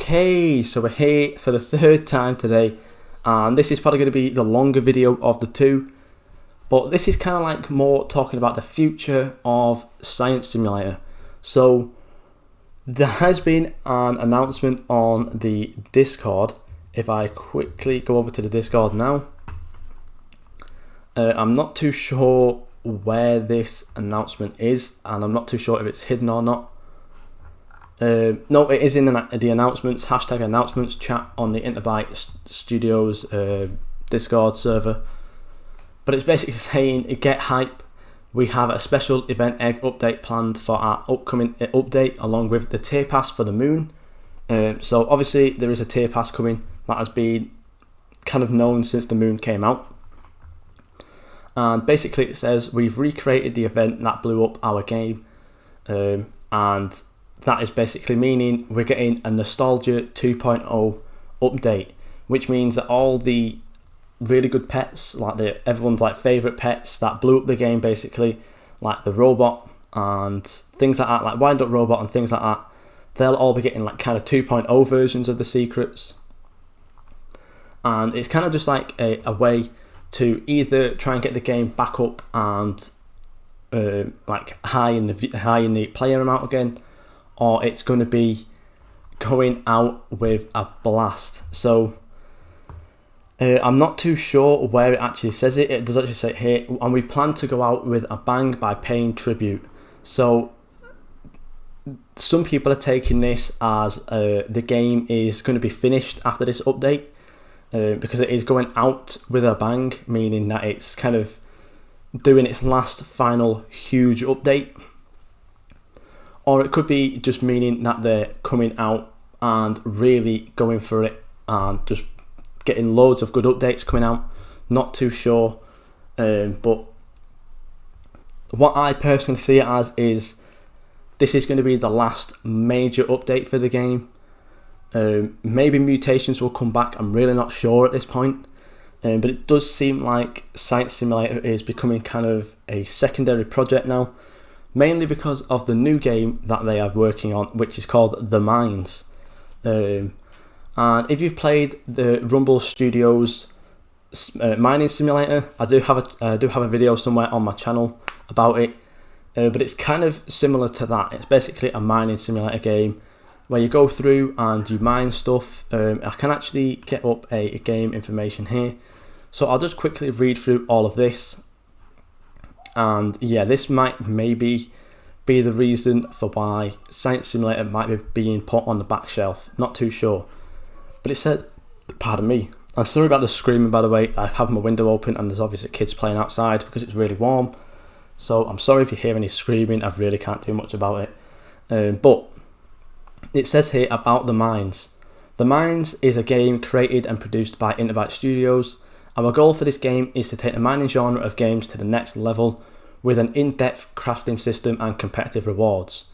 Okay, so we're here for the third time today, and this is probably going to be the longer video of the two, but this is kind of like more talking about the future of Science Simulator. So there has been an announcement on the Discord. If I quickly go over to the Discord now, I'm not too sure where this announcement is, and I'm not too sure if it's hidden or not. No, it is in the announcements, #announcements chat on the Interbyte Studios Discord server. But it's basically saying, get hype, we have a special event egg update planned for our upcoming update along with the tier pass for the moon. So obviously there is a tier pass coming that has been kind of known since the moon came out. And basically it says we've recreated the event that blew up our game, and that is basically meaning we're getting a Nostalgia 2.0 update, which means that all the really good pets, like everyone's like favourite pets that blew up the game basically, like the robot and things like that, like Wind Up Robot and things like that, they'll all be getting like kind of 2.0 versions of the secrets. And it's kind of just like a way to either try and get the game back up and like high in the player amount again, or it's going to be going out with a blast. So I'm not too sure where it actually says it. It does actually say here, and we plan to go out with a bang by paying tribute. So some people are taking this as the game is going to be finished after this update, because it is going out with a bang, meaning that it's kind of doing its last final huge update. Or it could be just meaning that they're coming out and really going for it and just getting loads of good updates coming out. Not too sure, but what I personally see it as is this is going to be the last major update for the game. Maybe mutations will come back, I'm really not sure at this point, but it does seem like Science Simulator is becoming kind of a secondary project now, mainly because of the new game that they are working on, which is called The Mines. And if you've played the Rumble Studios mining simulator, I do have a video somewhere on my channel about it, but it's kind of similar to that. It's basically a mining simulator game where you go through and you mine stuff. I can actually get up a game information here, so I'll just quickly read through all of this. And yeah, this might maybe be the reason for why Science Simulator might be being put on the back shelf. Not too sure. But it said, pardon me, I'm sorry about the screaming by the way, I have my window open and there's obviously kids playing outside because it's really warm. So I'm sorry if you hear any screaming, I really can't do much about it. But it says here about The Mines. The Mines is a game created and produced by Interbyte Studios. Our goal for this game is to take the mining genre of games to the next level with an in-depth crafting system and competitive rewards.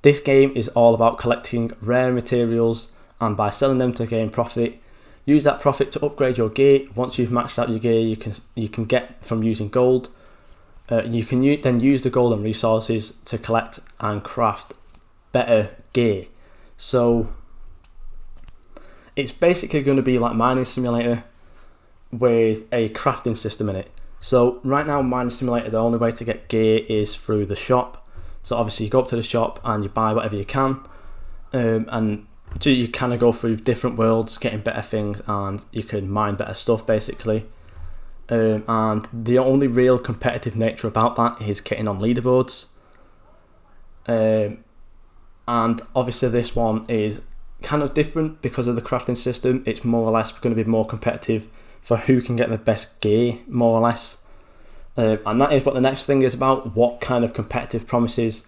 This game is all about collecting rare materials and by selling them to gain profit. Use that profit to upgrade your gear. Once you've maxed out your gear, you can get from using gold. You can then use the gold and resources to collect and craft better gear. So it's basically going to be like Mining Simulator with a crafting system in it. So right now, Mining Simulator, the only way to get gear is through the shop. So obviously you go up to the shop and you buy whatever you can, and so you kind of go through different worlds getting better things, and you can mine better stuff basically. And the only real competitive nature about that is getting on leaderboards. And obviously this one is kind of different because of the crafting system. It's more or less going to be more competitive for who can get the best gear, more or less. And that is what the next thing is about. What kind of competitive promises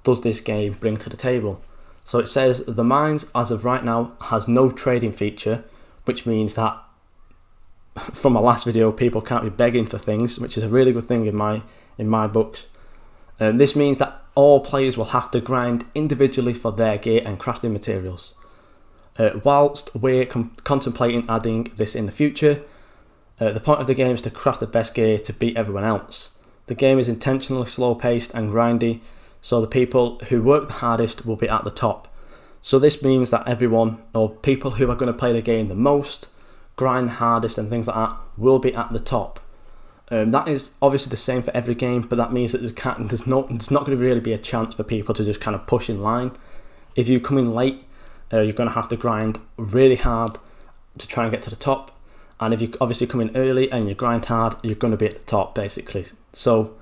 does this game bring to the table? So it says The Mines, as of right now, has no trading feature, which means that from my last video, people can't be begging for things, which is a really good thing in my books. This means that all players will have to grind individually for their gear and crafting materials. Whilst we're contemplating adding this in the future, the point of the game is to craft the best gear to beat everyone else. The game is intentionally slow paced and grindy, so the people who work the hardest will be at the top. So this means that everyone, or people who are going to play the game the most, grind hardest and things like that, will be at the top. That is obviously the same for every game, but that means that there's not going to really be a chance for people to just kind of push in line. If you come in late, you're going to have to grind really hard to try and get to the top. And if you obviously come in early and you grind hard, you're going to be at the top, basically. So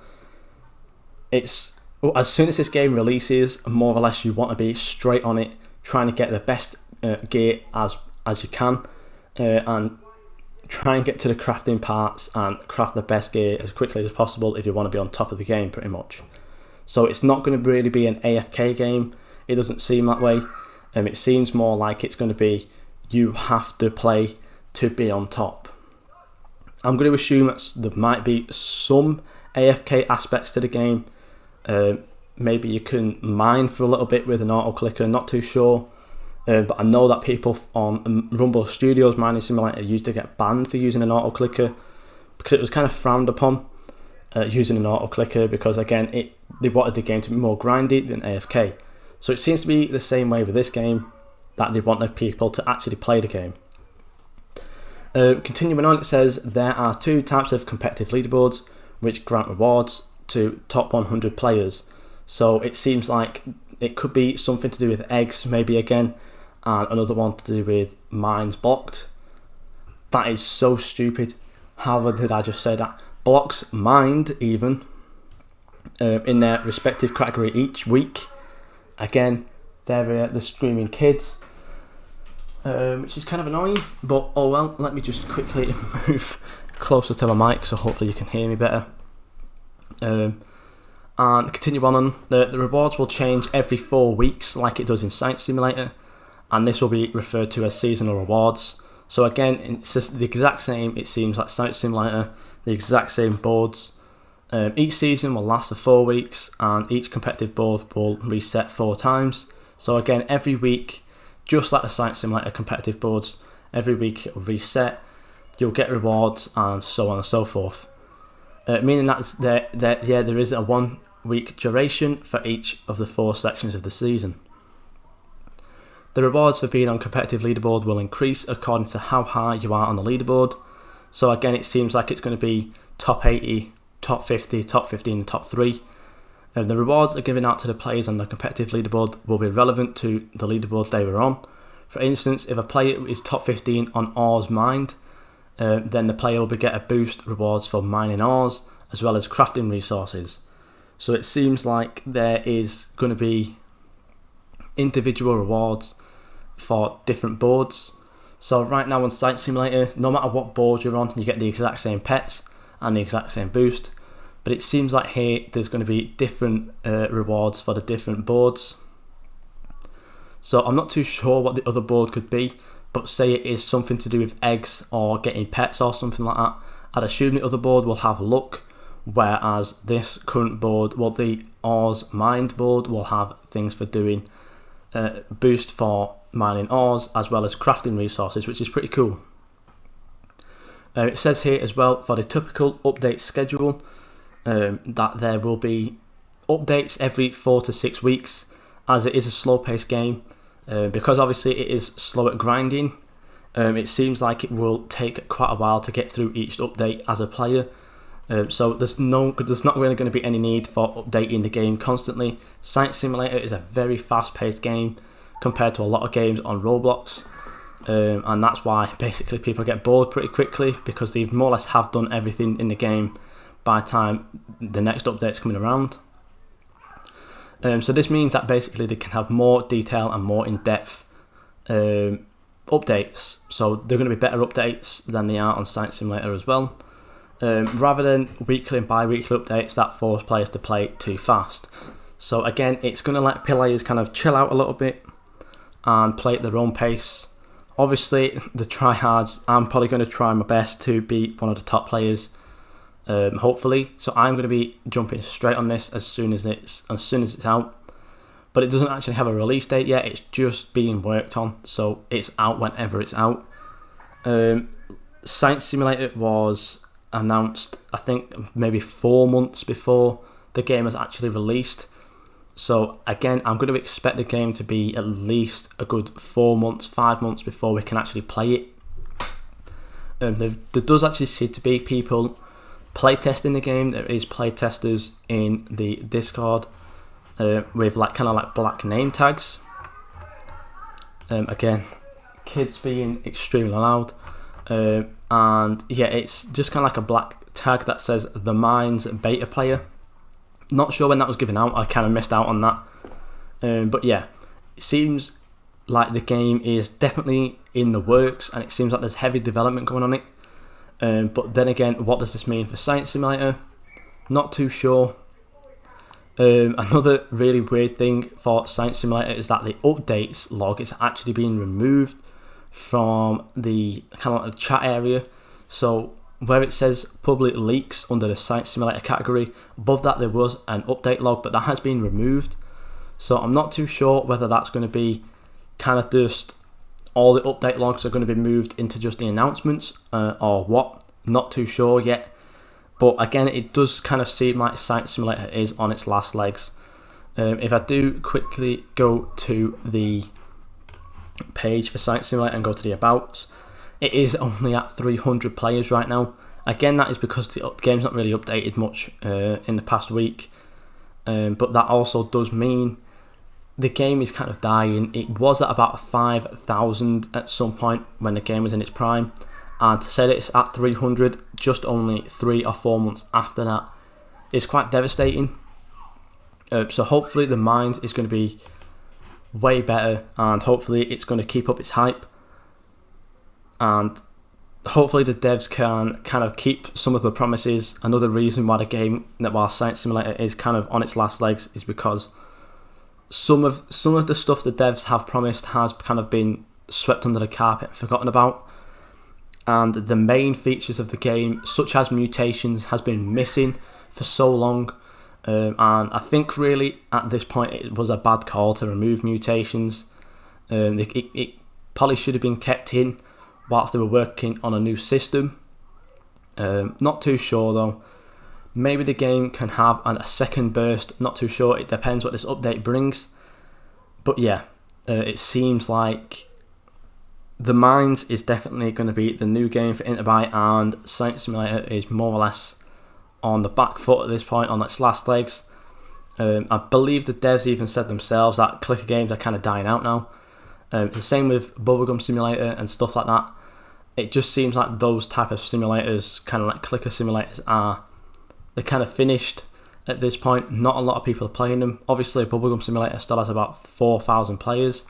it's as soon as this game releases, more or less you want to be straight on it, trying to get the best gear as you can, and try and get to the crafting parts and craft the best gear as quickly as possible if you want to be on top of the game, pretty much. So it's not going to really be an AFK game. It doesn't seem that way. It seems more like it's going to be you have to play to be on top. I'm going to assume that there might be some AFK aspects to the game. Maybe you can mine for a little bit with an auto clicker, not too sure. But I know that people on Rumble Studios Mining Simulator used to get banned for using an auto clicker because it was kind of frowned upon using an auto clicker, because again they wanted the game to be more grindy than AFK. So it seems to be the same way with this game, that they wanted people to actually play the game. Continuing on, it says there are 2 types of competitive leaderboards which grant rewards to top 100 players. So it seems like it could be something to do with eggs, maybe again, and another one to do with mines blocked. That is so stupid. How did I just say that? Blocks mined even in their respective category each week. Again, they're the screaming kids, which is kind of annoying, but oh well. Let me just quickly move closer to my mic so hopefully you can hear me better. And continue on, the rewards will change every 4 weeks like it does in Site Simulator, and this will be referred to as seasonal rewards. So again, it's just the exact same, it seems, like Site Simulator, the exact same boards. Each season will last for 4 weeks, and each competitive board will reset 4 times. So again, every week, just like the Site Simulator competitive boards, every week it will reset, you'll get rewards, and so on and so forth. Meaning that there is a 1 week duration for each of the 4 sections of the season. The rewards for being on competitive leaderboard will increase according to how high you are on the leaderboard. So again, it seems like it's going to be top 80, top 50, top 15 and top 3. The rewards are given out to the players on the competitive leaderboard will be relevant to the leaderboard they were on. For instance, if a player is top 15 on ores mined, then the player will get a boost rewards for mining ores as well as crafting resources. So it seems like there is going to be individual rewards for different boards. So right now on Site Simulator, no matter what board you're on, you get the exact same pets and the exact same boost. But it seems like here there's going to be different rewards for the different boards. So I'm not too sure what the other board could be, but say it is something to do with eggs or getting pets or something like that. I'd assume the other board will have luck, whereas this current board, well, the ores mined board, will have things for doing boost for mining ores as well as crafting resources, which is pretty cool. It says here as well, for the typical update schedule, that there will be updates every 4 to 6 weeks, as it is a slow paced game. Because obviously it is slow at grinding, it seems like it will take quite a while to get through each update as a player. So there's not really going to be any need for updating the game constantly. Site Simulator is a very fast-paced game compared to a lot of games on Roblox, and that's why basically people get bored pretty quickly, because they more or less have done everything in the game by the time the next update's coming around. So this means that basically they can have more detail and more in-depth updates. So they're going to be better updates than they are on Site Simulator as well. Rather than weekly and bi-weekly updates that force players to play too fast. So again, it's going to let players kind of chill out a little bit and play at their own pace. Obviously, the tryhards, I'm probably going to try my best to be one of the top players, hopefully. So I'm going to be jumping straight on this as soon as it's out. But it doesn't actually have a release date yet. It's just being worked on, so it's out whenever it's out. Site Simulator was announced, I think, maybe 4 months before the game was actually released. So again, I'm going to expect the game to be at least a good 4 months, 5 months before we can actually play it. There does actually seem to be people playtesting the game. There is playtesters in the Discord with like kind of like black name tags. Again, kids being extremely loud, and yeah, it's just kind of like a black tag that says The Mines beta player. Not sure when that was given out. I kind of missed out on that, but yeah, it seems like the game is definitely in the works, and it seems like there's heavy development going on it. But then again, what does this mean for Science Simulator? Not too sure. Another really weird thing for Science Simulator is that the updates log is actually being removed from the kind of like the chat area. So where it says public leaks under the Science Simulator category, above that there was an update log, but that has been removed. So I'm not too sure whether that's going to be kind of just all the update logs are going to be moved into just the announcements or what. Not too sure yet. But again, it does kind of seem like Science Simulator is on its last legs. If I do quickly go to the page for Science Simulator and go to the Abouts, it is only at 300 players right now. Again, that is because the game's not really updated much in the past week. But that also does mean the game is kind of dying. It was at about 5,000 at some point when the game was in its prime. And to say that it's at 300 just only 3 or 4 months after that is quite devastating. So hopefully The Mines is going to be way better, and hopefully it's going to keep up its hype. And hopefully the devs can kind of keep some of the promises. Another reason why the game, while Science Simulator is kind of on its last legs, is because some of the stuff the devs have promised has kind of been swept under the carpet and forgotten about. And the main features of the game, such as mutations, has been missing for so long. And I think really at this point it was a bad call to remove mutations. It probably should have been kept in whilst they were working on a new system. Not too sure though. Maybe the game can have a second burst, not too sure. It depends what this update brings. But yeah, it seems like The Mines is definitely going to be the new game for Interbyte, and Science Simulator is more or less on the back foot at this point, on its last legs. I believe the devs even said themselves that clicker games are kind of dying out now. It's the same with Bubblegum Simulator and stuff like that. It just seems like those type of simulators, kind of like clicker simulators, they're kind of finished at this point. Not a lot of people are playing them. Obviously, Bubblegum Simulator still has about 4,000 players.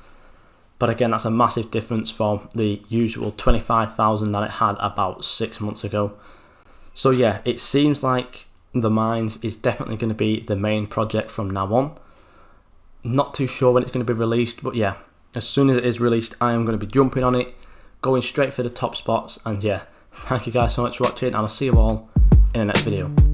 But again, that's a massive difference from the usual 25,000 that it had about 6 months ago. So yeah, it seems like The Mines is definitely going to be the main project from now on. Not too sure when it's going to be released, but yeah, as soon as it is released, I am going to be jumping on it, going straight for the top spots. And yeah, thank you guys so much for watching, and I'll see you all in the next video.